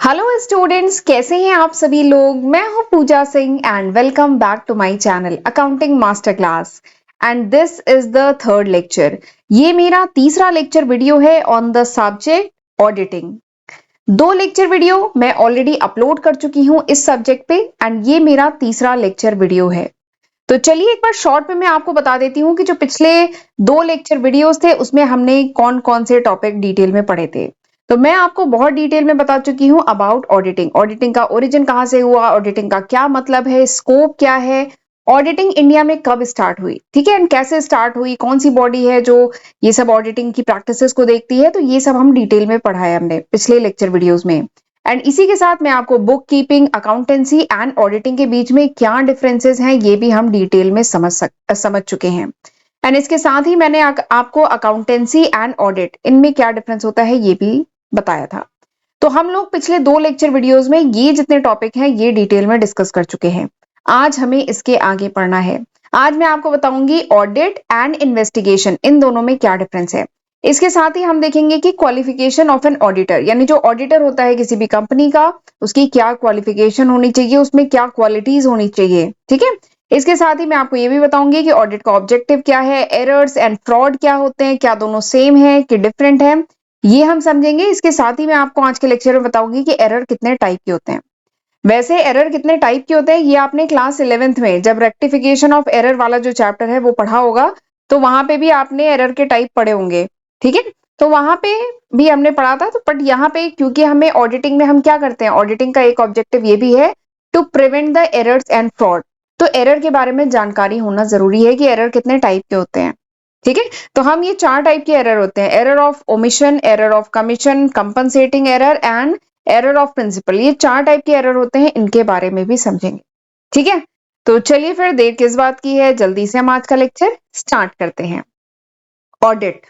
Hello students, कैसे हैं आप सभी लोग। मैं हूं Pooja Singh and welcome back to my channel accounting master class. And this is the third lecture. ये मेरा तीसरा लेक्चर वीडियो है ऑन द सब्जेक्ट ऑडिटिंग। दो लेक्चर वीडियो मैं ऑलरेडी अपलोड कर चुकी हूं इस सब्जेक्ट पे एंड ये मेरा तीसरा लेक्चर वीडियो है। तो चलिए एक बार शॉर्ट में मैं आपको बता देती हूँ कि जो पिछले दो लेक्चर वीडियोस थे उसमें हमने कौन कौन से टॉपिक डिटेल में पढ़े थे। तो मैं आपको बहुत डिटेल में बता चुकी हूँ अबाउट ऑडिटिंग। ऑडिटिंग का ओरिजिन कहाँ से हुआ, ऑडिटिंग का क्या मतलब है, स्कोप क्या है, ऑडिटिंग इंडिया में कब स्टार्ट हुई, ठीक है, एंड कैसे स्टार्ट हुई, कौन सी बॉडी है जो ये सब ऑडिटिंग की प्रैक्टिसेस को देखती है। तो ये सब हम डिटेल में पढ़ा है हमने पिछले लेक्चर वीडियोस में। एंड इसी के साथ मैं आपको book keeping, accountancy and auditing के बीच में क्या डिफरेंसेस हैं ये भी हम डिटेल में समझ चुके हैं। एंड इसके साथ ही मैंने आपको अकाउंटेंसी एंड ऑडिट इनमें क्या डिफरेंस होता है ये भी बताया था। तो हम लोग पिछले दो लेक्चर वीडियोस में ये जितने टॉपिक हैं ये डिटेल में डिस्कस कर चुके हैं। आज हमें इसके आगे पढ़ना है। आज मैं आपको बताऊंगी ऑडिट एंड इन्वेस्टिगेशन, इन दोनों में क्या डिफरेंस है। इसके साथ ही हम देखेंगे कि क्वालिफिकेशन ऑफ एन ऑडिटर, यानी जो ऑडिटर होता है किसी भी कंपनी का, उसकी क्या क्वालिफिकेशन होनी चाहिए, उसमें क्या क्वालिटीज होनी चाहिए, ठीक है। इसके साथ ही मैं आपको ये भी बताऊंगी कि ऑडिट का ऑब्जेक्टिव क्या है, एरर्स एंड फ्रॉड क्या होते हैं, क्या दोनों सेम है कि डिफरेंट है, ये हम समझेंगे। इसके साथ ही मैं आपको आज के लेक्चर में बताऊंगी कि एरर कितने टाइप के होते हैं। वैसे एरर कितने टाइप के होते हैं ये आपने क्लास 11th में जब रेक्टिफिकेशन ऑफ एरर वाला जो चैप्टर है वो पढ़ा होगा, तो वहां पे भी आपने एरर के टाइप पढ़े होंगे, ठीक है। तो वहां पे भी हमने पढ़ा था। तो बट यहाँ पे क्योंकि हमें ऑडिटिंग में हम क्या करते हैं, ऑडिटिंग का एक ऑब्जेक्टिव ये भी है to prevent the errors and fraud. तो एरर के बारे में जानकारी होना जरूरी है कि एरर कितने टाइप के होते हैं, ठीक है। तो हम ये चार टाइप के एरर होते हैं, error of omission, error of commission, compensating error and error of principle. ये चार टाइप के एरर होते हैं, इनके बारे में भी समझेंगे, ठीक है। तो चलिए फिर देर किस बात की है, जल्दी से हम आज का लेक्चर स्टार्ट करते हैं। Audit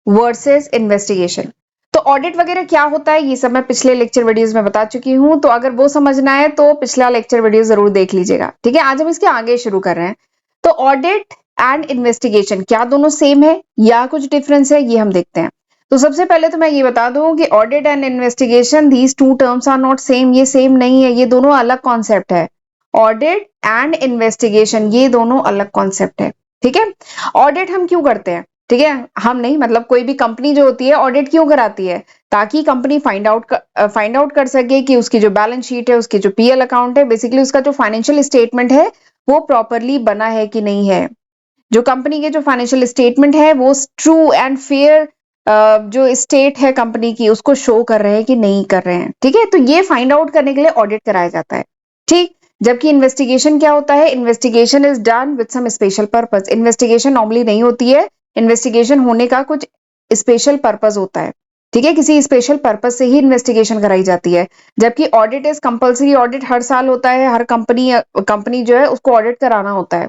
versus investigation. तो ऑडिट वगैरह क्या होता है ये सब मैं पिछले लेक्चर वीडियोस में बता चुकी हूं, तो अगर वो समझना है तो पिछला लेक्चर वीडियो जरूर देख लीजिएगा, ठीक है। आज हम इसके आगे शुरू कर रहे हैं। तो ऑडिट एंड इन्वेस्टिगेशन क्या दोनों सेम है या कुछ डिफरेंस है ये हम देखते हैं। तो सबसे पहले तो मैं ये बता दूं कि audit and investigation these two terms are not same. ये सेम नहीं है, ये दोनों अलग कॉन्सेप्ट है। ऑडिट एंड इन्वेस्टिगेशन ये दोनों अलग कॉन्सेप्ट है, ठीक है। ऑडिट हम क्यों करते हैं, ठीक है, हम नहीं मतलब कोई भी कंपनी जो होती है ऑडिट क्यों कराती है, ताकि कंपनी फाइंड आउट कर सके कि उसकी जो बैलेंस शीट है, उसकी जो पीएल अकाउंट है, बेसिकली उसका जो फाइनेंशियल स्टेटमेंट है वो प्रॉपरली बना है कि नहीं है। जो कंपनी के जो फाइनेंशियल स्टेटमेंट है वो ट्रू एंड फेयर जो स्टेट है कंपनी की उसको शो कर रहे हैं कि नहीं कर रहे हैं, ठीक है। तो ये फाइंड आउट करने के लिए ऑडिट कराया जाता है, ठीक। जबकि इन्वेस्टिगेशन क्या होता है, investigation is done with some special purpose. Investigation normally नहीं होती है, इन्वेस्टिगेशन होने का कुछ स्पेशल पर्पस होता है, ठीक है, किसी स्पेशल पर्पस से ही इन्वेस्टिगेशन कराई जाती है। जबकि ऑडिट इज कंपलसरी, ऑडिट हर साल होता है, हर कंपनी जो है उसको ऑडिट कराना होता है।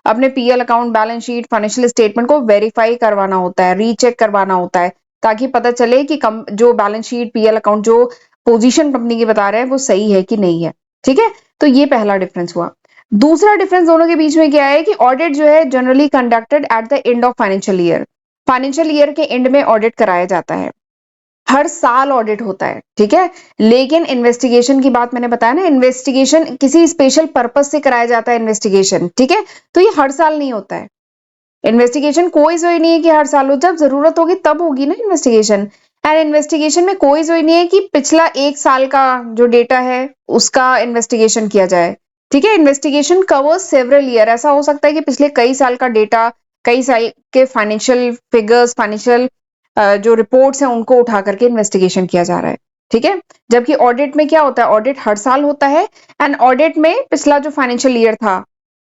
अपने PL account, balance sheet, financial statement को वेरीफाई करवाना होता है, रीचेक करवाना होता है, ताकि पता चले कि जो बैलेंस शीट, पीएल अकाउंट, जो पोजीशन कंपनी की बता रहे हैं वो सही है कि नहीं है, ठीक है। तो ये पहला डिफरेंस हुआ। दूसरा डिफरेंस दोनों के बीच में क्या है कि ऑडिट जो है generally conducted at the end of financial year. Financial year के एंड में ऑडिट कराया जाता है, हर साल ऑडिट होता है, ठीक है। लेकिन इन्वेस्टिगेशन की बात मैंने बताया ना, इन्वेस्टिगेशन किसी स्पेशल पर्पस से कराया जाता है इन्वेस्टिगेशन, ठीक है। तो ये हर साल नहीं होता है। इन्वेस्टिगेशन कोई जोई नहीं है कि हर साल हो, जब जरूरत होगी तब होगी ना इन्वेस्टिगेशन। एंड इन्वेस्टिगेशन में कोई जोई नहीं है कि पिछला एक साल का जो डेटा है उसका इन्वेस्टिगेशन किया जाए, ठीक है। Investigation covers several year. ऐसा हो सकता है कि पिछले कई साल का डेटा, कई साल के फाइनेंशियल फिगर्स, फाइनेंशियल जो रिपोर्ट्स हैं उनको उठा करके इन्वेस्टिगेशन किया जा रहा है, ठीक है। जबकि ऑडिट में क्या होता है, ऑडिट हर साल होता है एंड ऑडिट में पिछला जो फाइनेंशियल ईयर था,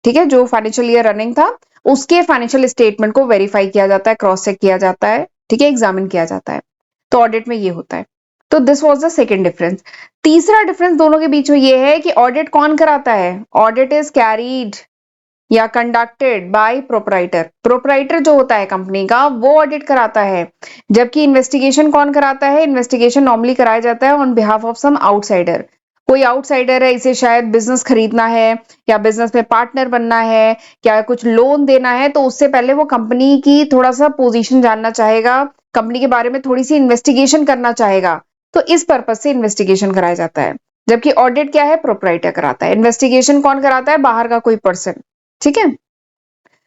ठीक है, जो फाइनेंशियल ईयर रनिंग था उसके फाइनेंशियल स्टेटमेंट को वेरीफाई किया जाता है, क्रॉस चेक किया जाता है, ठीक है, एग्जामिन किया जाता है। तो ऑडिट में ये होता है। तो this was the second difference. तीसरा डिफरेंस दोनों के बीच में ये है कि ऑडिट कौन कराता है, ऑडिट इज कैरीड या कंडक्टेड बाय प्रोपराइटर। प्रोपराइटर जो होता है कंपनी का वो ऑडिट कराता है। जबकि इन्वेस्टिगेशन कौन कराता है, इन्वेस्टिगेशन नॉर्मली कराया जाता है on behalf of some outsider. कोई आउटसाइडर है, इसे शायद बिजनेस खरीदना है या बिजनेस में पार्टनर बनना है या कुछ लोन देना है, तो उससे पहले वो कंपनी की थोड़ा सा पोजीशन जानना चाहेगा, कंपनी के बारे में थोड़ी सी इन्वेस्टिगेशन करना चाहेगा। तो इस पर्पज से इन्वेस्टिगेशन कराया जाता है। जबकि ऑडिट क्या है, प्रोप्राइटर कराता है। इन्वेस्टिगेशन कौन कराता है, बाहर का कोई पर्सन। ठीक है,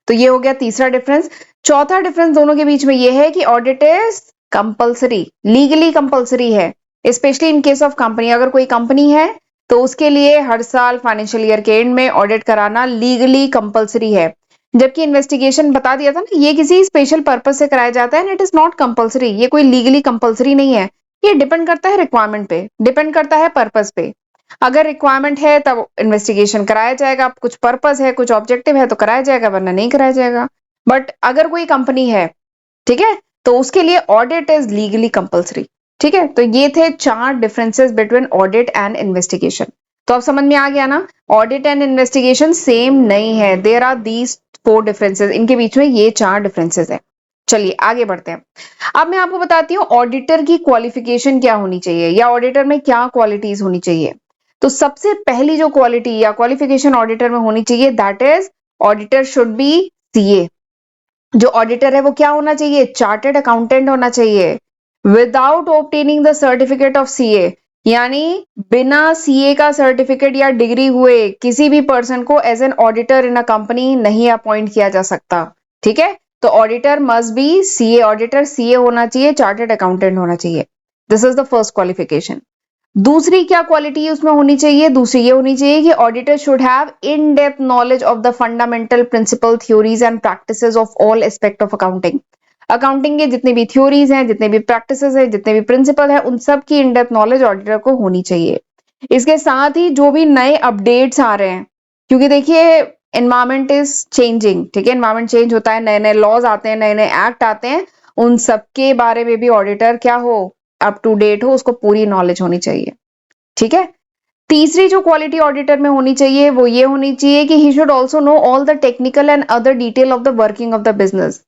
तो ये हो गया तीसरा डिफरेंस। चौथा डिफरेंस दोनों के बीच में ये है कि audit is compulsory, legally compulsory है, specially in case of company. अगर कोई कंपनी है तो उसके लिए हर साल फाइनेंशियल ईयर के एंड में ऑडिट कराना लीगली कंपल्सरी है। जबकि इन्वेस्टिगेशन बता दिया था ना, ये किसी स्पेशल पर्पज से कराया जाता है, and it is not compulsory, ये कोई लीगली कंपल्सरी नहीं है। ये डिपेंड करता है रिक्वायरमेंट पे, डिपेंड करता है पर्पज पे। अगर रिक्वायरमेंट है तब इन्वेस्टिगेशन कराया जाएगा, कुछ पर्पस है, कुछ ऑब्जेक्टिव है तो कराया जाएगा, वरना नहीं कराया जाएगा। बट अगर कोई कंपनी है, ठीक है, तो उसके लिए ऑडिट इज लीगली कंपल्सरी। ठीक है, तो ये थे 4 differences between audit and investigation. तो अब समझ में आ गया ना, ऑडिट एंड इन्वेस्टिगेशन सेम नहीं है, देयर आर दीज 4 डिफरेंसेस, इनके बीच में ये 4 डिफरेंसेस है। चलिए आगे बढ़ते हैं। अब मैं आपको बताती हूँ ऑडिटर की क्वालिफिकेशन क्या होनी चाहिए, या ऑडिटर में क्या क्वालिटीज होनी चाहिए। तो सबसे पहली जो क्वालिटी या क्वालिफिकेशन ऑडिटर में होनी चाहिए, that is auditor should be CA. जो ऑडिटर है वो क्या होना चाहिए, चार्टर्ड अकाउंटेंट होना चाहिए, without obtaining the certificate of CA. यानी बिना सीए का सर्टिफिकेट या डिग्री हुए किसी भी पर्सन को as an auditor in a company नहीं अपॉइंट किया जा सकता। ठीक है, तो auditor must be CA, auditor CA होना चाहिए, चार्टर्ड अकाउंटेंट होना चाहिए। This is the first qualification. दूसरी क्या क्वालिटी उसमें होनी चाहिए, दूसरी ये होनी चाहिए कि auditor should have in depth knowledge of the fundamental principle, theories and practices of all aspect of accounting. Accounting के जितने भी थ्योरीज हैं, जितने भी प्रैक्टिसेस हैं, जितने भी प्रिंसिपल है, उन सब की इन डेप्थ नॉलेज ऑडिटर को होनी चाहिए। इसके साथ ही जो भी नए अपडेट्स आ रहे हैं, क्योंकि देखिए एनवायरमेंट इज चेंजिंग, ठीक है, एनवायरमेंट चेंज होता है, नए नए लॉज आते हैं, नए नए एक्ट आते हैं, उन सबके बारे में भी ऑडिटर क्या हो, अप टू डेट हो, उसको पूरी नॉलेज होनी चाहिए। ठीक है, तीसरी जो क्वालिटी ऑडिटर में होनी चाहिए वो ये होनी चाहिए कि he should also know all the technical and other detail of the working of the business.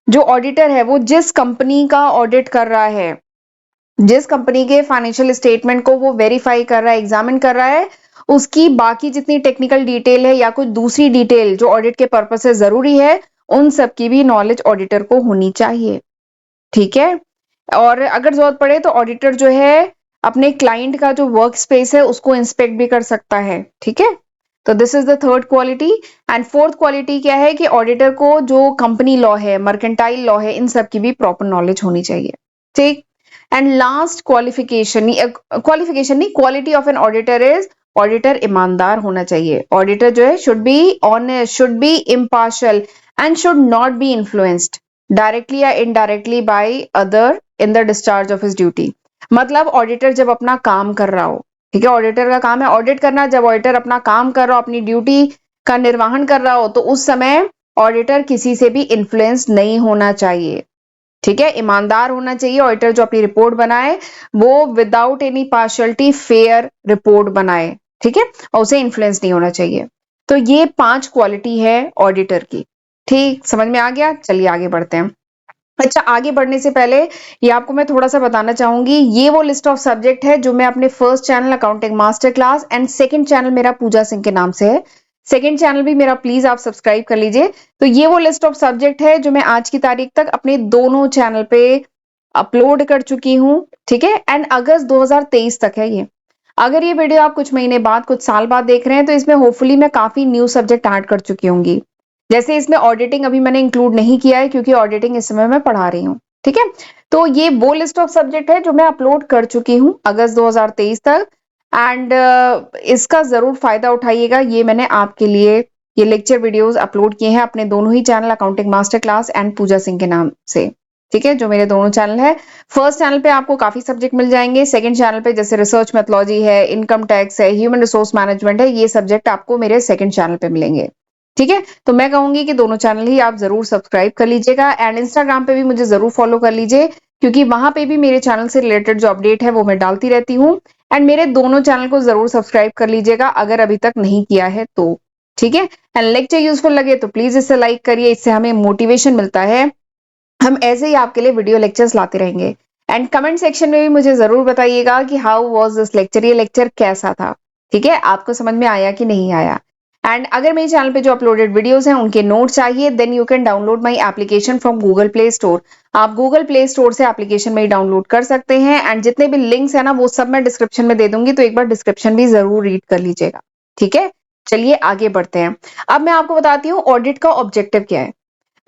जो ऑडिटर है वो जिस कंपनी का ऑडिट कर रहा है, जिस कंपनी के फाइनेंशियल स्टेटमेंट को वो वेरीफाई कर रहा है, एग्जामिन कर रहा है, उसकी बाकी जितनी टेक्निकल डिटेल है या कुछ दूसरी डिटेल जो ऑडिट के पर्पस से जरूरी है, उन सब की भी नॉलेज ऑडिटर को होनी चाहिए। ठीक है, और अगर जरूरत पड़े तो ऑडिटर जो है अपने क्लाइंट का जो वर्क स्पेस है उसको इंस्पेक्ट भी कर सकता है। ठीक है, तो this is the third quality. And fourth quality क्या है कि ऑडिटर को जो कंपनी लॉ है, मर्केंटाइल लॉ है, इन सब की भी प्रॉपर नॉलेज होनी चाहिए। ठीक, एंड लास्ट क्वालिफिकेशन, क्वालिफिकेशन नहीं, quality of an auditor is auditor ईमानदार होना चाहिए। ऑडिटर जो है should be honest, should be impartial and should not be influenced directly या indirectly by other in the discharge of his duty. मतलब auditor जब अपना काम कर रहा हो, ठीक है, ऑडिटर का काम है ऑडिट करना, जब ऑडिटर अपना काम कर रहा हो, अपनी ड्यूटी का निर्वहन कर रहा हो, तो उस समय ऑडिटर किसी से भी इन्फ्लुएंस नहीं होना चाहिए। ठीक है, ईमानदार होना चाहिए। ऑडिटर जो अपनी रिपोर्ट बनाए वो without any partiality fair report बनाए। ठीक है, और उसे इन्फ्लुएंस नहीं होना चाहिए। तो ये 5 क्वालिटी है ऑडिटर की। ठीक, समझ में आ गया। चलिए आगे बढ़ते हैं। अच्छा, आगे बढ़ने से पहले ये आपको मैं थोड़ा सा बताना चाहूंगी, ये वो लिस्ट ऑफ सब्जेक्ट है जो मैं अपने first channel accounting master class and second channel मेरा पूजा सिंह के नाम से है, सेकंड चैनल भी मेरा प्लीज आप सब्सक्राइब कर लीजिए। तो ये वो लिस्ट ऑफ सब्जेक्ट है जो मैं आज की तारीख तक अपने दोनों चैनल पे अपलोड कर चुकी हूँ। ठीक है, एंड अगस्त 2023 तक है ये। अगर ये वीडियो आप कुछ महीने बाद, कुछ साल बाद देख रहे हैं, तो इसमें होपफुली मैं काफी न्यू सब्जेक्ट ऐड कर चुकी होंगी। जैसे इसमें ऑडिटिंग अभी मैंने इंक्लूड नहीं किया है क्योंकि ऑडिटिंग इस समय मैं पढ़ा रही हूँ। ठीक है, तो ये वो लिस्ट ऑफ सब्जेक्ट है जो मैं अपलोड कर चुकी हूँ अगस्त 2023 तक। एंड इसका जरूर फायदा उठाइएगा। ये मैंने आपके लिए ये लेक्चर वीडियोस अपलोड किए हैं अपने दोनों ही channel accounting master class and Pooja Singh के नाम से। ठीक है, जो मेरे दोनों चैनल है। फर्स्ट चैनल पे आपको काफी सब्जेक्ट मिल जाएंगे, सेकंड चैनल पे जैसे रिसर्च मेथोलॉजी है, इनकम टैक्स है, ह्यूमन रिसोर्स मैनेजमेंट है, ये सब्जेक्ट आपको मेरे सेकंड चैनल पे मिलेंगे। ठीक है, तो मैं कहूंगी कि दोनों चैनल ही आप जरूर सब्सक्राइब कर लीजिएगा, एंड इंस्टाग्राम पे भी मुझे जरूर फॉलो कर लीजिए, क्योंकि वहां पे भी मेरे चैनल से रिलेटेड जो अपडेट है वो मैं डालती रहती हूँ। एंड मेरे दोनों चैनल को जरूर सब्सक्राइब कर लीजिएगा अगर अभी तक नहीं किया है तो। ठीक है, एंड लेक्चर यूजफुल लगे तो प्लीज इसे लाइक करिए, इससे हमें मोटिवेशन मिलता है, हम ऐसे ही आपके लिए वीडियो लेक्चर्स लाते रहेंगे। एंड कमेंट सेक्शन में भी मुझे जरूर बताइएगा कि हाउ वाज दिस लेक्चर, ये लेक्चर कैसा था। ठीक है, आपको समझ में आया कि नहीं आया। एंड अगर मेरे चैनल पे जो अपलोडेड वीडियोस हैं उनके नोट चाहिए then you can download my application from Google Play Store. आप गूगल प्ले स्टोर से एप्लीकेशन में ही डाउनलोड कर सकते हैं एंड जितने भी लिंक्स है ना वो सब मैं डिस्क्रिप्शन में दे दूंगी, तो एक बार डिस्क्रिप्शन भी जरूर रीड कर लीजिएगा। ठीक है, चलिए आगे बढ़ते हैं। अब मैं आपको बताती हूँ ऑडिट का ऑब्जेक्टिव क्या है।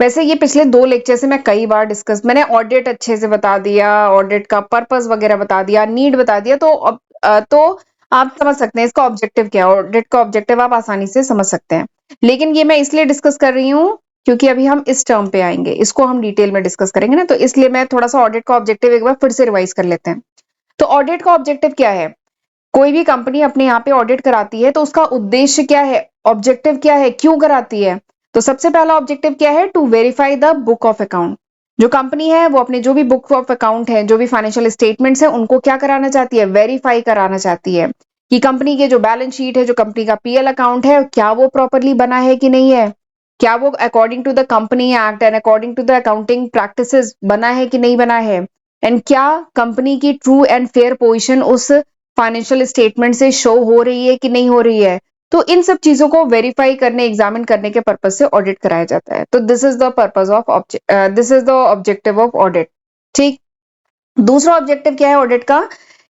वैसे ये पिछले 2 लेक्चर से मैं कई बार मैंने ऑडिट अच्छे से बता दिया, ऑडिट का पर्पस वगैरह बता दिया, नीड बता दिया, तो आप समझ सकते हैं इसका ऑब्जेक्टिव क्या है। ऑडिट का ऑब्जेक्टिव आप आसानी से समझ सकते हैं, लेकिन ये मैं इसलिए डिस्कस कर रही हूँ क्योंकि अभी हम इस टर्म पे आएंगे, इसको हम डिटेल में डिस्कस करेंगे ना, तो इसलिए मैं थोड़ा सा ऑडिट का ऑब्जेक्टिव एक बार फिर से रिवाइज कर लेते हैं। तो ऑडिट का ऑब्जेक्टिव क्या है? कोई भी कंपनी अपने यहाँ पे ऑडिट कराती है तो उसका उद्देश्य क्या है, ऑब्जेक्टिव क्या है, क्यों कराती है? तो सबसे पहला ऑब्जेक्टिव क्या है? To verify the book of account. जो कंपनी है वो अपने जो भी बुक ऑफ अकाउंट है, जो भी फाइनेंशियल स्टेटमेंट्स है, उनको क्या कराना चाहती है? वेरीफाई कराना चाहती है कि कंपनी के जो बैलेंस शीट है, जो कंपनी का पीएल अकाउंट है, क्या वो प्रॉपरली बना है कि नहीं है, क्या वो according to the company act and according to the accounting practices बना है कि नहीं बना है, एंड क्या कंपनी की ट्रू एंड फेयर पोजीशन उस फाइनेंशियल स्टेटमेंट से शो हो रही है कि नहीं हो रही है। तो इन सब चीजों को वेरीफाई करने, एग्जामिन करने के पर्पज से ऑडिट कराया जाता है। तो this is the purpose of this is the objective of audit. ठीक, दूसरा ऑब्जेक्टिव क्या है ऑडिट का?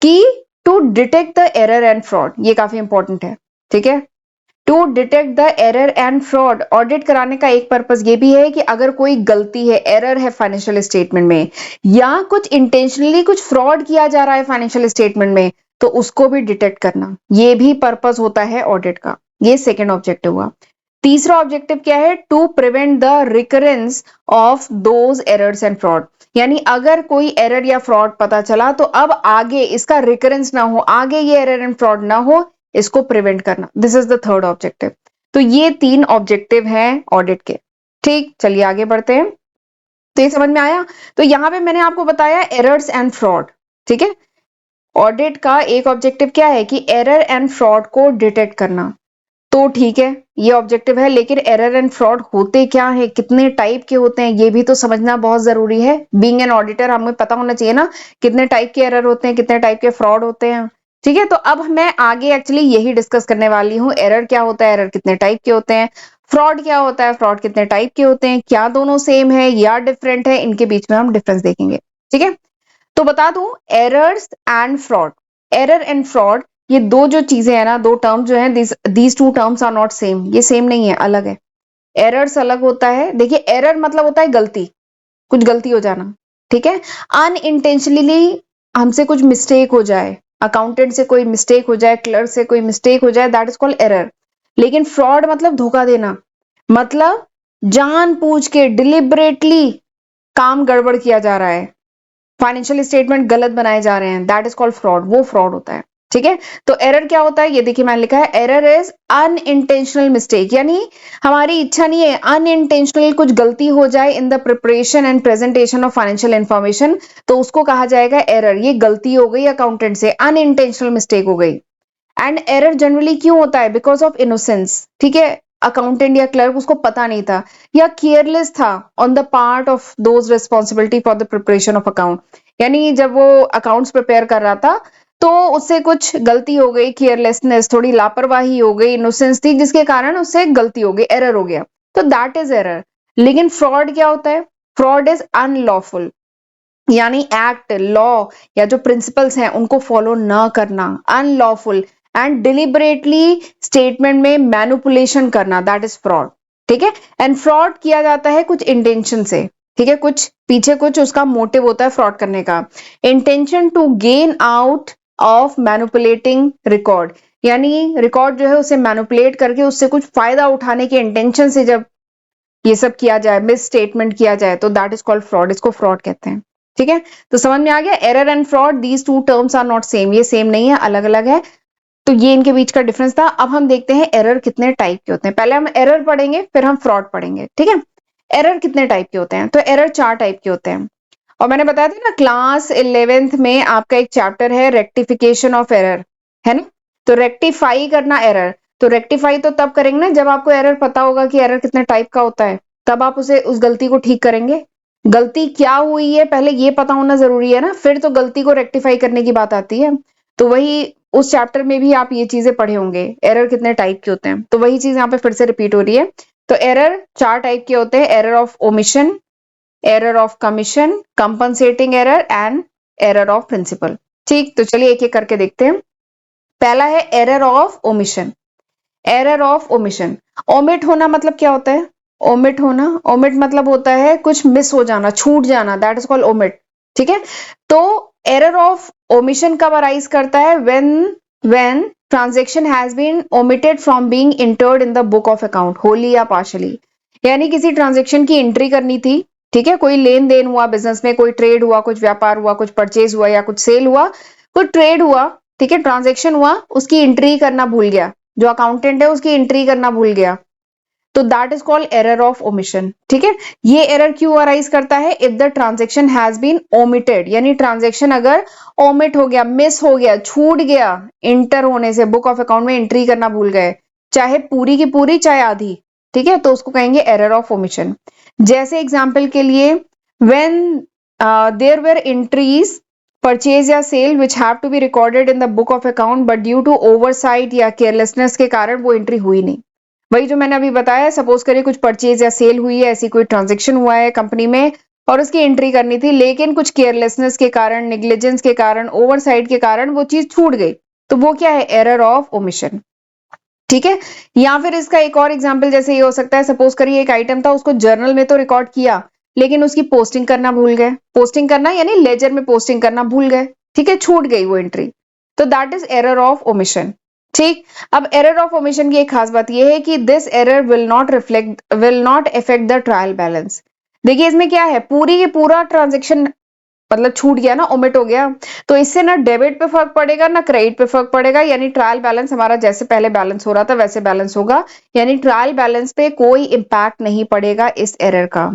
कि to detect the error and fraud. ये काफी इंपॉर्टेंट है। ठीक है, to detect the error and fraud. Audit कराने का एक पर्पज ये भी है कि अगर कोई गलती है, एरर है फाइनेंशियल स्टेटमेंट में, या कुछ इंटेंशनली कुछ फ्रॉड किया जा रहा है फाइनेंशियल स्टेटमेंट में, तो उसको भी डिटेक्ट करना, ये भी पर्पज होता है ऑडिट का। ये सेकेंड ऑब्जेक्टिव हुआ। तीसरा ऑब्जेक्टिव क्या है? To prevent the recurrence of those errors and fraud. यानी अगर कोई एरर या फ्रॉड पता चला तो अब आगे इसका रिकरेंस ना हो, आगे ये एरर एंड फ्रॉड ना हो, इसको प्रिवेंट करना। This is the third objective. तो ये 3 ऑब्जेक्टिव हैं ऑडिट के। ठीक, चलिए आगे बढ़ते हैं। तो ये समझ में आया? तो यहां पे मैंने आपको बताया एरर्स एंड फ्रॉड। ठीक है, ऑडिट का एक ऑब्जेक्टिव क्या है? कि एरर एंड फ्रॉड को डिटेक्ट करना। तो ठीक है, ये ऑब्जेक्टिव है, लेकिन एरर एंड फ्रॉड होते क्या है, कितने टाइप के होते हैं, ये भी तो समझना बहुत जरूरी है। बीइंग एन ऑडिटर हमें पता होना चाहिए ना कितने टाइप के एरर होते हैं, कितने टाइप के फ्रॉड होते हैं। ठीक है, तो अब मैं आगे एक्चुअली यही डिस्कस करने वाली हूँ। एरर क्या होता है, एरर कितने टाइप के होते हैं, फ्रॉड क्या होता है, फ्रॉड कितने टाइप के होते हैं, क्या दोनों सेम है या डिफरेंट है, इनके बीच में हम डिफरेंस देखेंगे। ठीक है, तो बता दूं, errors and fraud, error and fraud, ये दो जो चीजें हैं ना, दो टर्म जो है, these two terms are not same. ये सेम नहीं है, अलग है। एरर्स अलग होता है। देखिए, एरर मतलब होता है गलती, कुछ गलती हो जाना। ठीक है, अनइंटेंशनली हमसे कुछ मिस्टेक हो जाए, अकाउंटेंट से कोई मिस्टेक हो जाए, क्लर्क से कोई मिस्टेक हो जाए, दैट इज कॉल्ड एरर। लेकिन फ्रॉड मतलब धोखा देना, मतलब जानबूझ के डिलिबरेटली काम गड़बड़ किया जा रहा है, फाइनेंशियल स्टेटमेंट गलत बनाए जा रहे हैं, दैट इज कॉल्ड फ्रॉड। वो फ्रॉड होता है। ठीक है, तो एरर क्या होता है? ये देखिए मैंने लिखा है, एरर इज अनइंटेंशनल मिस्टेक, यानी हमारी इच्छा नहीं है, अनइंटेंशनल कुछ गलती हो जाए in the preparation and presentation of financial information, तो उसको कहा जाएगा एरर। ये गलती हो गई अकाउंटेंट से, अनइंटेंशनल मिस्टेक हो गई। एंड एरर जनरली क्यों होता है? Because of innocence. ठीक है, अकाउंटेंट या क्लर्क उसको पता नहीं था या केयरलेस था on the part of those responsibility for the preparation of account. यानी जब वो अकाउंट्स प्रिपेयर कर रहा था तो उससे कुछ गलती हो गई, केयरलेसनेस, थोड़ी लापरवाही हो गई, इनोसेंस थी, जिसके कारण उससे गलती हो गई, एरर हो गया, तो दैट इज एरर। लेकिन फ्रॉड क्या होता है? फ्रॉड इज अनलॉफुल, यानी एक्ट, लॉ या जो प्रिंसिपल्स हैं उनको फॉलो ना करना, अनलॉफुल, एंड डिलिबरेटली स्टेटमेंट में मैनिपुलेशन करना, दैट इज फ्रॉड। ठीक है, एंड फ्रॉड किया जाता है कुछ इंटेंशन से। ठीक है, कुछ पीछे कुछ उसका मोटिव होता है फ्रॉड करने का। Intention to gain out of manipulating record, यानी रिकॉर्ड जो है उसे मैनिपुलेट करके उससे कुछ फायदा उठाने के इंटेंशन से जब ये सब किया जाए, मिस स्टेटमेंट किया जाए, तो दैट इज कॉल्ड फ्रॉड, इसको फ्रॉड कहते हैं। ठीक है, तो समझ में आ गया, error and fraud, these two terms are not same, ये सेम नहीं है, अलग अलग है। तो ये इनके बीच का डिफरेंस था। अब हम देखते हैं एरर कितने टाइप के होते हैं। पहले हम एरर पढ़ेंगे, फिर हम फ्रॉड पढ़ेंगे। ठीक है, एरर कितने टाइप के होते हैं? तो एरर 4 टाइप के होते हैं। और मैंने बताया था ना, क्लास 11th में आपका एक चैप्टर है रेक्टिफिकेशन ऑफ एरर, है ना? तो रेक्टिफाई करना एरर, तो रेक्टिफाई तो तब करेंगे ना जब आपको एरर पता होगा कि एरर कितने टाइप का होता है, तब आप उसे उस गलती को ठीक करेंगे। गलती क्या हुई है पहले ये पता होना जरूरी है ना, फिर तो गलती को रेक्टिफाई करने की बात आती है। तो वही उस चैप्टर में भी आप ये चीजें पढ़े होंगे, एरर कितने टाइप के होते हैं, तो वही चीज यहाँ पे फिर से रिपीट हो रही है। तो एरर 4 टाइप के होते हैं, error of omission, error of commission, compensating error and error of principle. ठीक, तो चलिए एक एक करके देखते हैं। पहला है error of omission. Error of omission, omit होना मतलब क्या होता है? ओमिट होना, ओमिट मतलब होता है कुछ मिस हो जाना, छूट जाना, दैट इज कॉल्ड ओमिट। ठीक है, तो एरर ऑफ ओमिशन कब अराइज करता है? When transaction has been omitted from being entered in the book of account wholly या पार्शली। यानी किसी ट्रांजेक्शन की एंट्री करनी थी, ठीक है, कोई लेन देन हुआ बिजनेस में, कोई ट्रेड हुआ, कुछ व्यापार हुआ, कुछ परचेज हुआ या कुछ सेल हुआ, कुछ ट्रेड हुआ, ठीक है, ट्रांजेक्शन हुआ, उसकी एंट्री करना भूल गया, जो अकाउंटेंट है उसकी एंट्री करना भूल गया, तो that is called error of omission. ठीक है, ये एरर क्यों अराइज करता है? If the transaction has been omitted, यानी ट्रांजेक्शन अगर ओमिट हो गया, मिस हो गया, छूट गया इंटर होने से, बुक ऑफ अकाउंट में एंट्री करना भूल गए, चाहे पूरी की पूरी चाहे आधी, ठीक है, तो उसको कहेंगे एरर ऑफ ओमिशन। जैसे एग्जाम्पल के लिए, when there were entries purchase या sale which have to be recorded in the book of account but due to oversight या केयरलेसनेस के कारण वो एंट्री हुई नहीं। वही जो मैंने अभी बताया, सपोज करिए कुछ परचेज या सेल हुई है, ऐसी कोई ट्रांजेक्शन हुआ है कंपनी में और उसकी एंट्री करनी थी, लेकिन कुछ केयरलेसनेस के कारण, नेग्लिजेंस के कारण, ओवरसाइट के कारण वो चीज छूट गई, तो वो क्या है? Error of omission. ठीक है, या फिर इसका एक और एग्जाम्पल जैसे ये हो सकता है, सपोज करिए एक आइटम था, उसको जर्नल में तो रिकॉर्ड किया लेकिन उसकी पोस्टिंग करना भूल गए, पोस्टिंग करना यानी लेजर में पोस्टिंग करना भूल गए, ठीक है, छूट गई वो एंट्री, तो that is error of omission. ठीक, अब एरर ऑफ ओमिशन की एक खास बात यह है कि this error will not affect the trial balance. देखिए इसमें क्या है, पूरी की पूरा ट्रांजेक्शन मतलब छूट गया ना, ओमिट हो गया, तो इससे ना डेबिट पे फर्क पड़ेगा ना क्रेडिट पे फर्क पड़ेगा, यानी ट्रायल बैलेंस हमारा जैसे पहले बैलेंस हो रहा था वैसे बैलेंस होगा, यानी ट्रायल बैलेंस पे कोई इंपैक्ट नहीं पड़ेगा इस एरर का।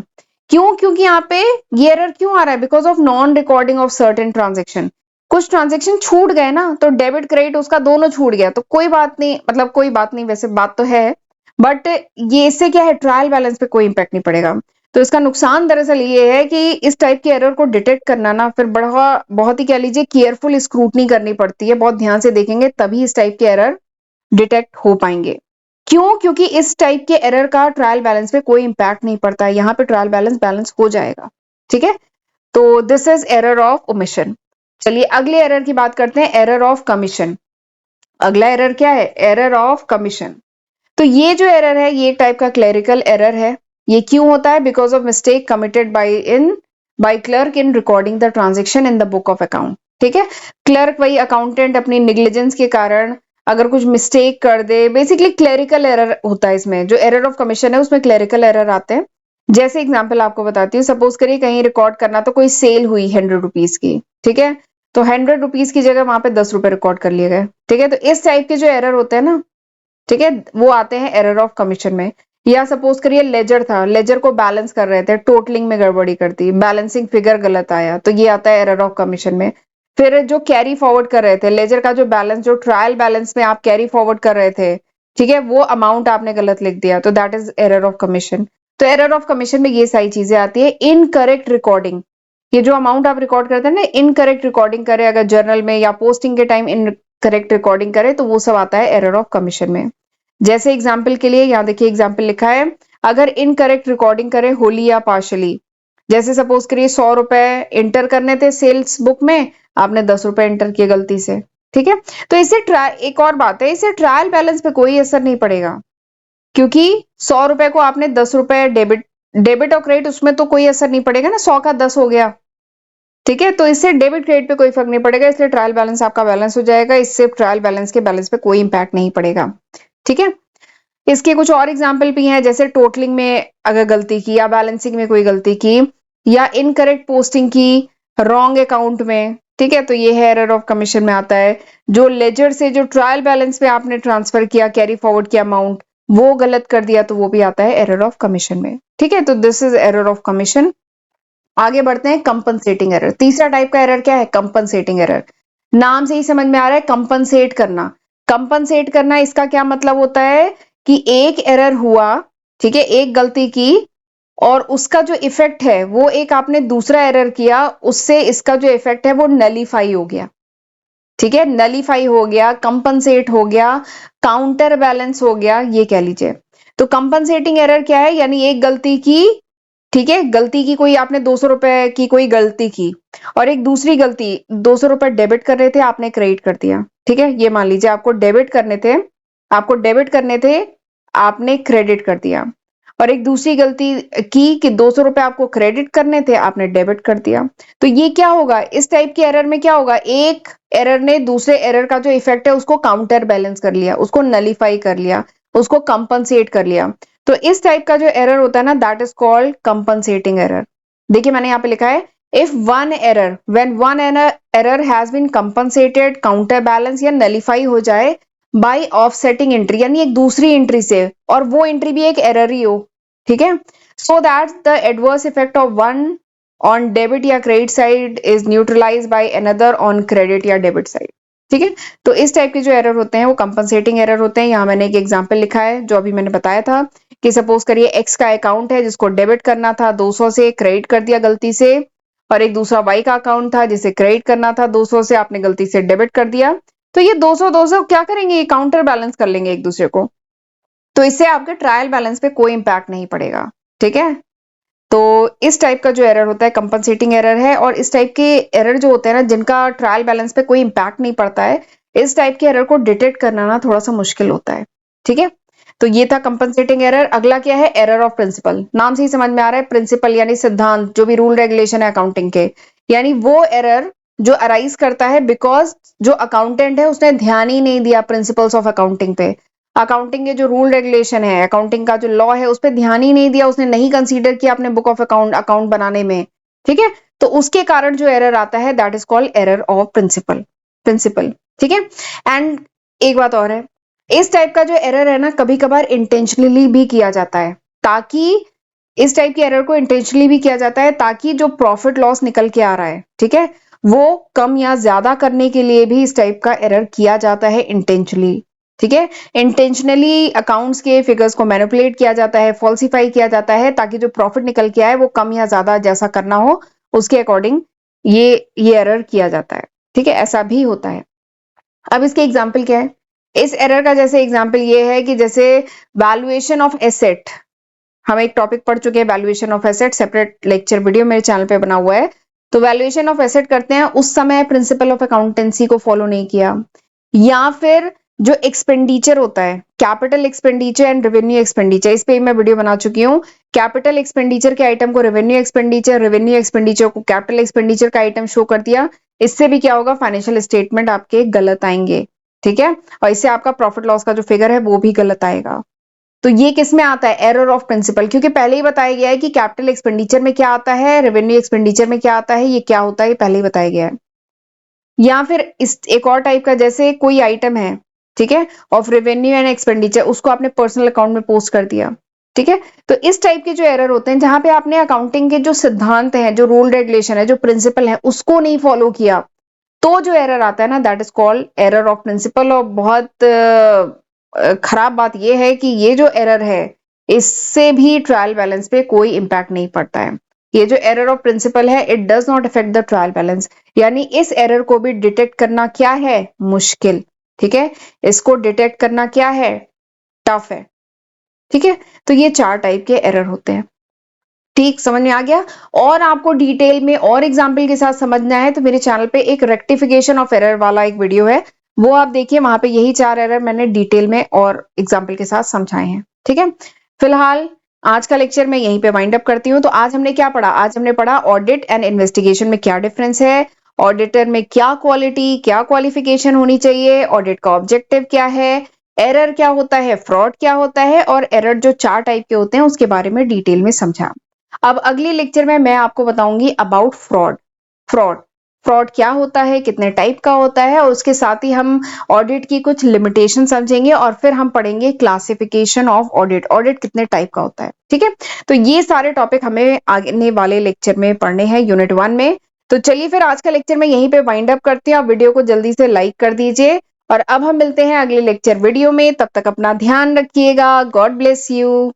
क्यों? क्योंकि यहाँ पे ये एरर क्यों आ रहा है? Because of non recording of certain transaction. कुछ ट्रांजेक्शन छूट गए ना, तो डेबिट क्रेडिट उसका दोनों छूट गया, तो कोई बात नहीं, मतलब कोई बात नहीं, वैसे बात तो है, बट ये इससे क्या है, ट्रायल बैलेंस पे कोई इंपैक्ट नहीं पड़ेगा। तो इसका नुकसान दरअसल ये है कि इस टाइप के एरर को डिटेक्ट करना ना फिर बड़ा बहुत ही कह लीजिए केयरफुल स्क्रूटनी करनी पड़ती है, बहुत ध्यान से देखेंगे तभी इस टाइप के एरर डिटेक्ट हो पाएंगे। क्यों? क्योंकि इस टाइप के एरर का ट्रायल बैलेंस पे कोई इंपैक्ट नहीं पड़ता है, यहाँ पे ट्रायल बैलेंस हो जाएगा। ठीक है, तो this is error of omission. चलिए अगले एरर की बात करते हैं, एरर ऑफ कमीशन। अगला एरर क्या है? Error of commission. तो ये जो एरर है ये एक टाइप का क्लेरिकल एरर है। ये क्यों होता है? Because of mistake committed by clerk in recording the transaction in the book of account. ठीक है, क्लर्क वही अकाउंटेंट अपनी निग्लिजेंस के कारण अगर कुछ मिस्टेक कर दे, बेसिकली क्लेरिकल एरर होता है इसमें। जो एरर ऑफ कमीशन है उसमें क्लेरिकल एरर आते हैं। जैसे एग्जाम्पल आपको बताती हूँ, सपोज करिए कहीं रिकॉर्ड करना, तो कोई सेल हुई 100 रुपीज की, ठीक है, तो 100 रुपीज की जगह वहां पे 10 रुपए रिकॉर्ड कर लिए गए। ठीक है, तो इस टाइप के जो एरर होते हैं ना, ठीक है, वो आते हैं एरर ऑफ कमीशन में। या सपोज करिए लेजर था, लेजर को बैलेंस कर रहे थे, टोटलिंग में गड़बड़ी कर दी, बैलेंसिंग फिगर गलत आया, तो ये आता है एरर ऑफ कमीशन में। फिर जो कैरी फॉरवर्ड कर रहे थे, लेजर का जो बैलेंस, जो ट्रायल बैलेंस में आप कैरी फॉरवर्ड कर रहे थे, ठीक है, वो अमाउंट आपने गलत लिख दिया, तो that is error of commission. तो एरर ऑफ कमीशन में ये सारी चीजें आती है। इनकरेक्ट रिकॉर्डिंग, ये जो अमाउंट आप रिकॉर्ड करते हैं ना, इनकरेक्ट रिकॉर्डिंग करे अगर जर्नल में या पोस्टिंग के टाइम इनकरेक्ट रिकॉर्डिंग करे, तो वो सब आता है एरर ऑफ कमीशन में। जैसे एग्जाम्पल के लिए यहाँ देखिए एग्जाम्पल लिखा है, अगर इनकरेक्ट रिकॉर्डिंग करें होली या पार्शली, जैसे सपोज करिए 100 रुपए इंटर करने थे सेल्स बुक में, आपने 10 रुपए इंटर किए गलती से। ठीक है, तो इससे एक और बात है, इससे ट्रायल बैलेंस पे कोई असर नहीं पड़ेगा, क्योंकि 100 रुपए को आपने 10 रुपए डेबिट, डेबिट और क्रेडिट उसमें तो कोई असर नहीं पड़ेगा ना, 100 का 10 हो गया। ठीक है, तो इससे डेबिट क्रेडिट पे कोई फर्क नहीं पड़ेगा, इसलिए ट्रायल बैलेंस आपका बैलेंस हो जाएगा, इससे ट्रायल बैलेंस के बैलेंस पे कोई इंपैक्ट नहीं पड़ेगा। ठीक है, इसके कुछ और एग्जाम्पल भी हैं, जैसे टोटलिंग में अगर गलती की, या बैलेंसिंग में कोई गलती की, या इनकरेक्ट पोस्टिंग की रॉन्ग अकाउंट में, ठीक है, तो ये है एरर ऑफ कमीशन में आता है। जो लेजर से जो ट्रायल बैलेंस पे आपने ट्रांसफर किया, कैरी फॉरवर्ड किया अमाउंट, वो गलत कर दिया, तो वो भी आता है एरर ऑफ कमीशन में। ठीक है, तो this is error of commission. आगे बढ़ते हैं, कंपनसेटिंग एरर। तीसरा टाइप का एरर क्या है? Compensating error. नाम से ही समझ में आ रहा है, कंपनसेट करना। कंपनसेट करना, इसका क्या मतलब होता है कि एक एरर हुआ, ठीक है, एक गलती की, और उसका जो इफेक्ट है वो एक आपने दूसरा एरर किया, उससे इसका जो इफेक्ट है वो नलीफाई हो गया। ठीक है, नलीफाई हो गया, कंपनसेट हो गया, काउंटर बैलेंस हो गया, ये कह लीजिए। तो कंपनसेटिंग एरर क्या है, यानी एक गलती की, ठीक है, गलती की, कोई आपने 200 रुपए की कोई गलती की और एक दूसरी गलती, 200 रुपए डेबिट कर रहे थे, आपने क्रेडिट कर दिया। ठीक है, ये मान लीजिए आपको डेबिट करने थे, आपको डेबिट करने थे, आपने क्रेडिट कर दिया। और एक दूसरी गलती की कि 200 रुपए आपको क्रेडिट करने थे, आपने डेबिट कर दिया। तो ये क्या होगा, इस टाइप के एरर में क्या होगा, एक एरर ने दूसरे एरर का जो इफेक्ट है उसको काउंटर बैलेंस कर लिया, उसको नलीफाई कर लिया, उसको कंपनसेट कर लिया। तो इस टाइप का जो एरर होता है ना, that is called compensating error. देखिए मैंने यहाँ पे लिखा है, if one error, when one error has been compensated, counter balance या नलीफाई हो जाए बाय ऑफसेटिंग एंट्री, यानी एक दूसरी एंट्री से, और वो एंट्री भी एक एरर ही हो, ठीक है, so that the adverse effect of one on debit या credit side is neutralize by another on credit या डेबिट साइड। ठीक है, तो इस टाइप के जो एरर होते हैं वो कंपनसेटिंग एरर होते हैं। यहाँ मैंने एक एग्जांपल लिखा है जो अभी मैंने बताया था कि सपोज करिए एक्स का अकाउंट है जिसको डेबिट करना था 200 से, क्रेडिट कर दिया गलती से, और एक दूसरा वाई का अकाउंट था जिसे क्रेडिट करना था 200 से, आपने गलती से डेबिट कर दिया। तो ये 200 200 क्या करेंगे, ये काउंटर बैलेंस कर लेंगे एक दूसरे को, तो इससे आपके ट्रायल बैलेंस पे कोई इंपैक्ट नहीं पड़ेगा। ठीक है, तो इस टाइप का जो एरर होता है कंपनसेटिंग एरर है, और इस टाइप के एरर जो होते हैं ना जिनका ट्रायल बैलेंस पे कोई इंपैक्ट नहीं पड़ता है, इस टाइप के एरर को डिटेक्ट करना ना थोड़ा सा मुश्किल होता है। ठीक है, तो ये था कंपनसेटिंग एरर। अगला क्या है, एरर ऑफ प्रिंसिपल। नाम से ही समझ में आ रहा है, प्रिंसिपल यानी सिद्धांत, जो भी रूल रेगुलेशन है अकाउंटिंग के, यानी वो एरर जो अराइज करता है बिकॉज जो अकाउंटेंट है उसने ध्यान ही नहीं दिया प्रिंसिपल्स ऑफ अकाउंटिंग पे, अकाउंटिंग के जो रूल रेगुलेशन है, अकाउंटिंग का जो लॉ है उस पर ध्यान ही नहीं दिया, उसने नहीं कंसीडर किया अपने बुक ऑफ अकाउंट अकाउंट बनाने में। ठीक है, तो उसके कारण जो एरर आता है that is called error of principle, principle. ठीक है, एंड एक बात और है, इस टाइप का जो एरर है ना कभी कभार इंटेंशनली भी किया जाता है, ताकि इस टाइप के एरर को इंटेंशनली भी किया जाता है ताकि जो प्रॉफिट लॉस निकल के आ रहा है, ठीक है, वो कम या ज्यादा करने के लिए भी इस टाइप का एरर किया जाता है इंटेंशनली। ठीक है, इंटेंशनली अकाउंट्स के फिगर्स को मैनिपुलेट किया जाता है, फॉल्सिफाई किया जाता है, ताकि जो प्रॉफिट निकल के आए वो कम या ज्यादा जैसा करना हो उसके अकॉर्डिंग ये एरर किया जाता है। ठीक है, ऐसा भी होता है। अब इसके एग्जाम्पल क्या है, इस एरर का जैसे एग्जाम्पल ये है कि जैसे वैल्यूएशन ऑफ एसेट, हम एक टॉपिक पढ़ चुके हैं valuation of asset, separate lecture video मेरे चैनल पे बना हुआ है। तो वैल्यूएशन ऑफ एसेट करते हैं, उस समय प्रिंसिपल ऑफ अकाउंटेंसी को फॉलो नहीं किया, या फिर जो एक्सपेंडिचर होता है, capital expenditure and revenue expenditure, इस पे मैं वीडियो बना चुकी हूँ। कैपिटल एक्सपेंडिचर के आइटम को रेवेन्यू एक्सपेंडिचर, रेवेन्यू एक्सपेंडिचर को कैपिटल एक्सपेंडिचर का आइटम शो कर दिया, इससे भी क्या होगा, फाइनेंशियल स्टेटमेंट आपके गलत आएंगे। ठीक है, और इससे आपका प्रॉफिट लॉस का जो फिगर है वो भी गलत आएगा। तो ये किस में आता है, एरर ऑफ प्रिंसिपल, क्योंकि पहले ही बताया गया है कि कैपिटल एक्सपेंडिचर में क्या आता है, रेवेन्यू एक्सपेंडिचर में क्या आता है, ये क्या होता है, ये पहले ही बताया गया है। या फिर इस एक और टाइप का, जैसे कोई आइटम है, ठीक है, ऑफ रेवेन्यू एंड एक्सपेंडिचर, उसको आपने पर्सनल अकाउंट में पोस्ट कर दिया। ठीक है, तो इस टाइप के जो एरर होते हैं जहां पे आपने अकाउंटिंग के जो सिद्धांत हैं, जो रूल रेगुलेशन है, जो प्रिंसिपल है, उसको नहीं फॉलो किया, तो जो एरर आता है ना that is called error of principle. और बहुत खराब बात यह है कि ये जो एरर है इससे भी ट्रायल बैलेंस पे कोई इंपैक्ट नहीं पड़ता है। ये जो एरर ऑफ प्रिंसिपल है it does not affect the trial balance, यानी इस एरर को भी डिटेक्ट करना क्या है, मुश्किल। ठीक है, इसको डिटेक्ट करना क्या है, टफ है। ठीक है, तो ये 4 टाइप के एरर होते हैं। ठीक, समझ में आ गया। और आपको डिटेल में और एग्जाम्पल के साथ समझना है तो मेरे चैनल पे एक रेक्टिफिकेशन ऑफ एरर वाला एक वीडियो है, वो आप देखिए, वहां पे यही 4 एरर मैंने डिटेल में और एग्जाम्पल के साथ समझाए हैं। ठीक है, फिलहाल आज का लेक्चर मैं यहीं पे वाइंड अप करती हूँ। तो आज हमने क्या पढ़ा, आज हमने पढ़ा ऑडिट एंड इन्वेस्टिगेशन में क्या डिफरेंस है, ऑडिटर में क्या क्वालिटी, क्या क्वालिफिकेशन होनी चाहिए, ऑडिट का ऑब्जेक्टिव क्या है, एरर क्या होता है, फ्रॉड क्या होता है, और एरर जो 4 टाइप के होते हैं उसके बारे में डिटेल में समझा। अब अगली लेक्चर में मैं आपको बताऊंगी अबाउट फ्रॉड। फ्रॉड फ्रॉड क्या होता है, कितने टाइप का होता है, और उसके साथ ही हम ऑडिट की कुछ लिमिटेशन समझेंगे, और फिर हम पढ़ेंगे क्लासिफिकेशन ऑफ ऑडिट, ऑडिट कितने टाइप का होता है। ठीक है, तो ये सारे टॉपिक हमें आने वाले लेक्चर में पढ़ने हैं यूनिट 1 में। तो चलिए फिर आज का लेक्चर मैं यहीं पे वाइंड अप करती हूँ। आप वीडियो को जल्दी से लाइक कर दीजिए, और अब हम मिलते हैं अगले लेक्चर वीडियो में। तब तक अपना ध्यान रखिएगा। God bless you.